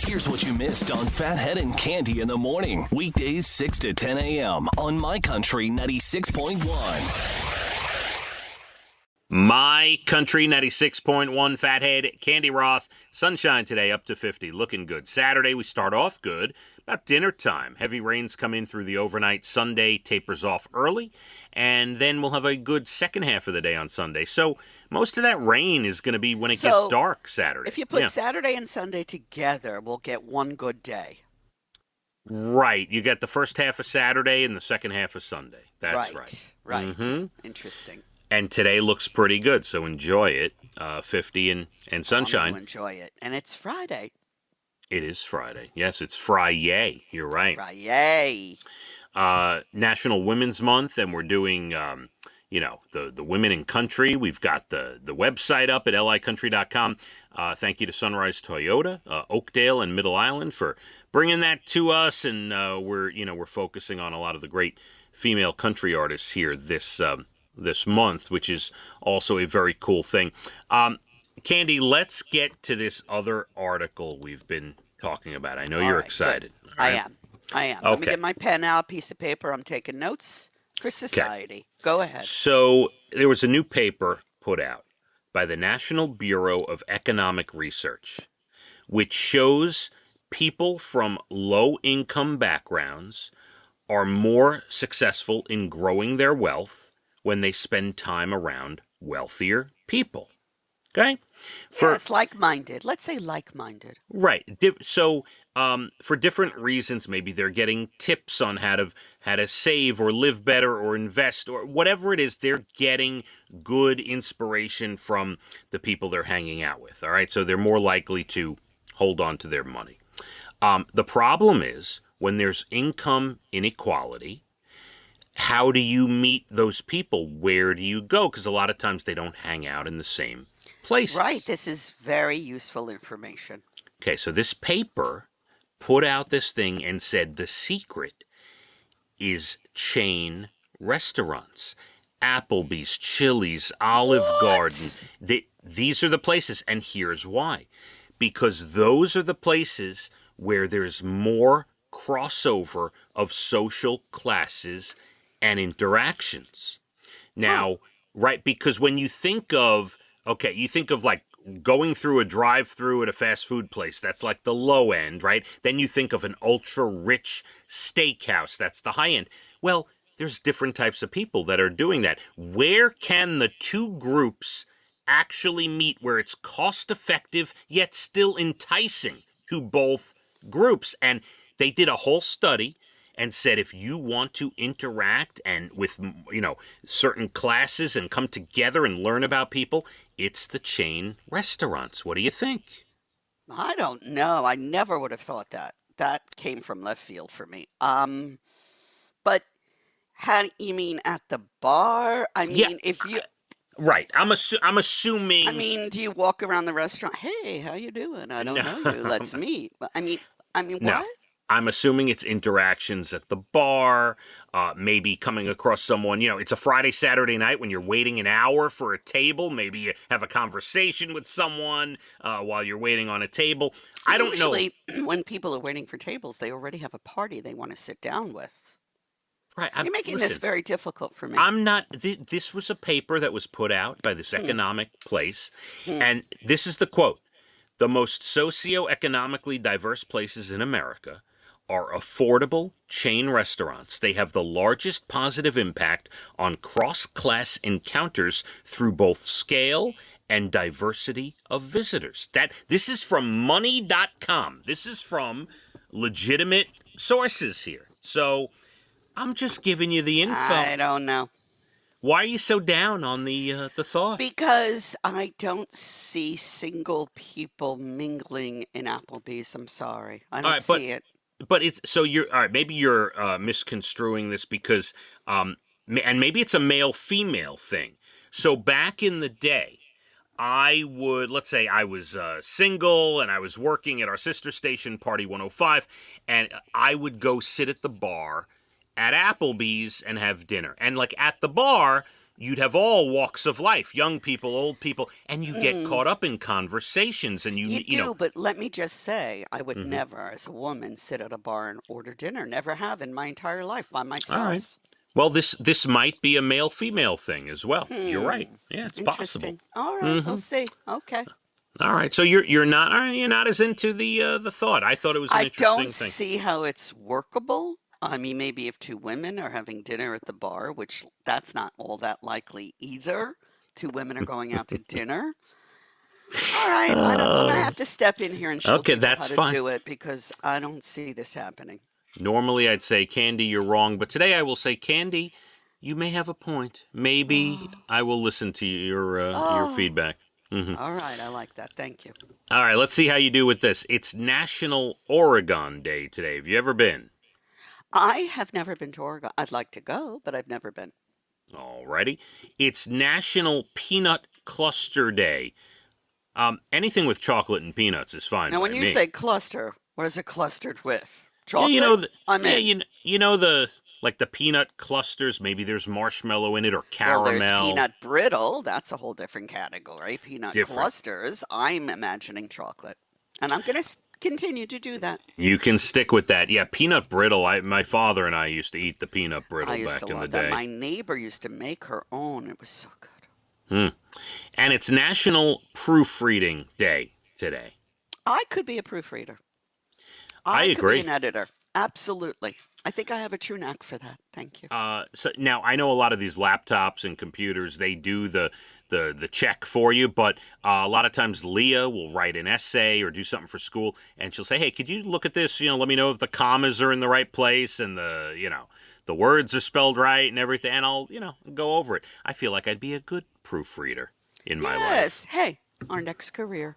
Here's what you missed on Phathead and Cande in the morning. Weekdays 6 to 10 a.m. on My Country 96.1. My Country 96.1, Phathead, Cande Roth, sunshine today up to 50, looking good. Saturday, we start off good, about dinner time. Heavy rains come in through the overnight. Sunday tapers off early, and then we'll have a good second half of the day on Sunday. So most of that rain is going to be when it gets dark Saturday. If you put Saturday and Sunday together, we'll get one good day. Right. You get the first half of Saturday and the second half of Sunday. That's right. Right. Mm-hmm. Interesting. And today looks pretty good, so enjoy it. 50 and sunshine. I'm gonna enjoy it. And it's Friday. It is Friday. Yes, it's Fry-yay. You're right. Fry-yay. National Women's Month, and we're doing, the women in country. We've got the website up at licountry.com. Thank you to Sunrise Toyota, Oakdale, and Middle Island for bringing that to us. And we're focusing on a lot of the great female country artists here this month, which is also a very cool thing. Cande, let's get to this other article we've been talking about. I know you're excited. Right? I am. Okay. Let me get my pen out, piece of paper. I'm taking notes for society. Okay. Go ahead. So there was a new paper put out by the National Bureau of Economic Research, which shows people from low-income backgrounds are more successful in growing their wealth when they spend time around wealthier people. Okay? It's like-minded. Let's say like-minded. Right. So for different reasons, maybe they're getting tips on how to save or live better or invest or whatever it is, they're getting good inspiration from the people they're hanging out with. All right? So they're more likely to hold on to their money. The problem is when there's income inequality, how do you meet those people? Where do you go? Because a lot of times they don't hang out in the same places. Right. This is very useful information. Okay, so this paper put out this thing and said the secret is chain restaurants. Applebee's, Chili's, Olive Garden. These are the places, and here's why. Because those are the places where there's more crossover of social classes and interactions. Now, right, because when you think of like going through a drive-through at a fast food place, that's like the low end, right? Then you think of an ultra-rich steakhouse, that's the high end. Well, there's different types of people that are doing that. Where can the two groups actually meet where it's cost-effective yet still enticing to both groups? And they did a whole study and said if you want to interact and with certain classes and come together and learn about people, it's the chain restaurants. What do you think? I don't know. I never would have thought that. That came from left field for me. But how you mean at the bar? I mean, if you right, I'm assuming. I mean, do you walk around the restaurant? Hey, how you doing? I don't know you. Let's meet. I mean, no. what? I'm assuming it's interactions at the bar, maybe coming across someone, it's a Friday, Saturday night when you're waiting an hour for a table. Maybe you have a conversation with someone while you're waiting on a table. I don't know. Usually, when people are waiting for tables, they already have a party they want to sit down with. Right. You're making this very difficult for me. I'm not. This was a paper that was put out by this economic place, and this is the quote. The most socioeconomically diverse places in America are affordable chain restaurants. They have the largest positive impact on cross-class encounters through both scale and diversity of visitors. This is from money.com. This is from legitimate sources here. So I'm just giving you the info. I don't know. Why are you so down on the thought? Because I don't see single people mingling in Applebee's. I'm sorry. I don't see it. But it's so you're all right. Maybe you're misconstruing this because, and maybe it's a male-female thing. So back in the day, let's say I was single and I was working at our sister station, Party 105, and I would go sit at the bar at Applebee's and have dinner. And like at the bar, you'd have all walks of life, young people, old people, and you get caught up in conversations, and You you know. do, but let me just say, I would Mhm. never, as a woman, sit at a bar and order dinner. Never have in my entire life by All right. myself. Well, this might be a male-female thing as well. You're right. Hmm. Yeah, it's possible. Interesting. All right, we'll Hmm. see. Okay. All right. So you're not all right, you're not as into the thought. I thought it was an I don't interesting thing. see how it's workable. I mean, maybe if two women are having dinner at the bar, which that's not all that likely either. Two women are going out to dinner. All right, I'm gonna Uh, have to step in here and show okay, people how that's to fine. do it because I don't see this happening. Normally, I'd say, Candy, you're wrong, but today I will say, Candy, you may have a point. Maybe Oh, I will listen to your oh. feedback. All right, I like that. Thank you. All right, let's see how you do with this. It's National Oregon Day today. Have you ever been? I have never been to Oregon. I'd like to go, but I've never been. Alrighty. It's National Peanut Cluster Day. Anything with chocolate and peanuts is fine Now, by when you me. say cluster, what is it clustered with? Yeah, Chocolate? I'm yeah, in. you know the like the peanut clusters. Maybe there's marshmallow in it or Well, there's caramel. peanut brittle. That's a whole different category. Peanut Different. clusters. I'm imagining chocolate. And I'm going to continue to do that. You can stick with that. Yeah, peanut brittle. My father and I used to eat the peanut I brittle used to back in the love that. day. My neighbor used to make her own. It was so good. Hmm. And it's National Proofreading Day today. I could be a proofreader. I I could be agree. an editor. Absolutely. I think I have a true knack for that. Thank you. So now I know a lot of these laptops and computers they do the check for you, but a lot of times Leah will write an essay or do something for school, and she'll say, "Hey, could you look at this? Let me know if the commas are in the right place and the words are spelled right and everything, and I'll go over it." I feel like I'd be a good proofreader in my life. Yes. Hey, our next career.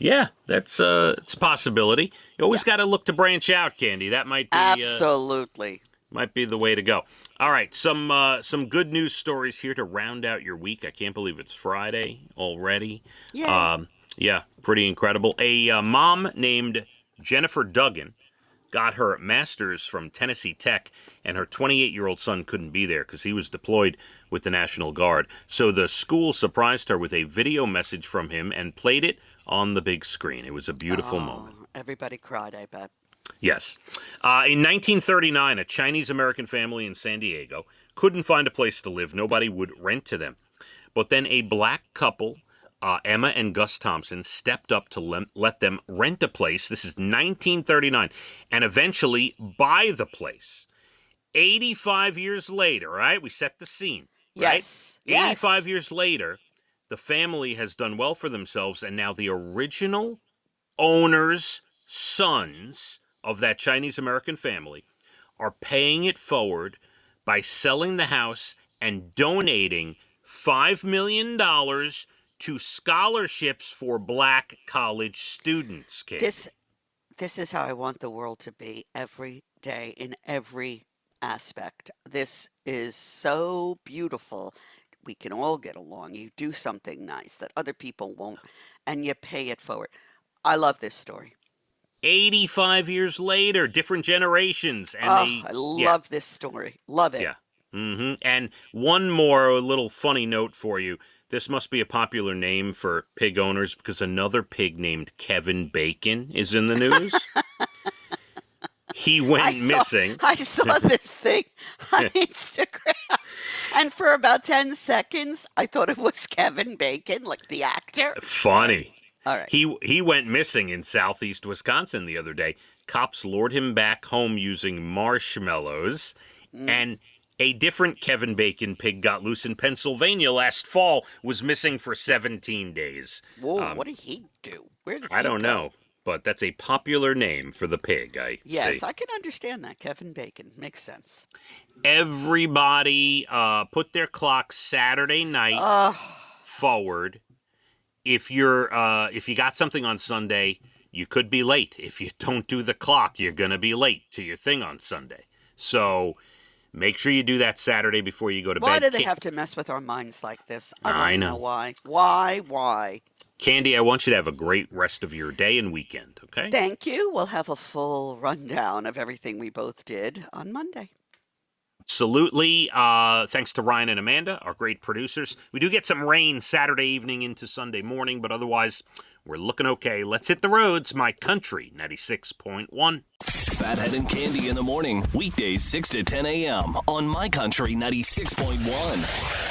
Yeah, that's it's a possibility. You Yeah. always got to look to branch out, Candy. That Absolutely. might be the way to go. All right, some good news stories here to round out your week. I can't believe it's Friday already. Yay. Yeah, pretty incredible. A mom named Jennifer Duggan got her master's from Tennessee Tech, and her 28-year-old son couldn't be there because he was deployed with the National Guard. So the school surprised her with a video message from him and played it on the big screen. It was a beautiful moment. Oh, everybody cried, I bet. Yes. In 1939, a Chinese-American family in San Diego couldn't find a place to live. Nobody would rent to them. But then a black couple, Emma and Gus Thompson, stepped up to let them rent a place. This is 1939. And eventually buy the place. 85 years later, right? We set the scene, right? Yes. 85 Yes. years later, the family has done well for themselves, and now the original owners' sons of that Chinese American family are paying it forward by selling the house and donating $5 million to scholarships for black college students, This Candy. this is how I want the world to be every day in every aspect. This is so beautiful. We can all get along. You do something nice that other people won't, and you pay it forward. I love this story. 85 years later, different generations, and Oh, they, I yeah, love this story. Love it. yeah. And one more little funny note for you. This must be a popular name for pig owners because another pig named Kevin Bacon is in the news. He I went thought missing. I saw this thing on Instagram, and for about 10 seconds, I thought it was Kevin Bacon, like the actor. Funny. All right. He went missing in southeast Wisconsin the other day. Cops lured him back home using marshmallows, Mm. and a different Kevin Bacon pig got loose in Pennsylvania last fall, was missing for 17 days. Whoa, what did he do? Where did I he don't go? know, but that's a popular name for the pig, I Yes, see. I can understand that. Kevin Bacon makes sense. Everybody put their clock Saturday night Oh, forward. If you got something on Sunday, you could be late. If you don't do the clock, you're going to be late to your thing on Sunday. So make sure you do that Saturday before you go to why bed. do they have to mess with our minds like this? I want I to know know. why. Why? Candy, I want you to have a great rest of your day and weekend, okay? Thank you. We'll have a full rundown of everything we both did on Monday. Absolutely. Thanks to Ryan and Amanda, our great producers. We do get some rain Saturday evening into Sunday morning, but otherwise, we're looking okay. Let's hit the roads. My Country 96.1. Phathead and Cande in the morning, weekdays 6 to 10 a.m. on My Country 96.1.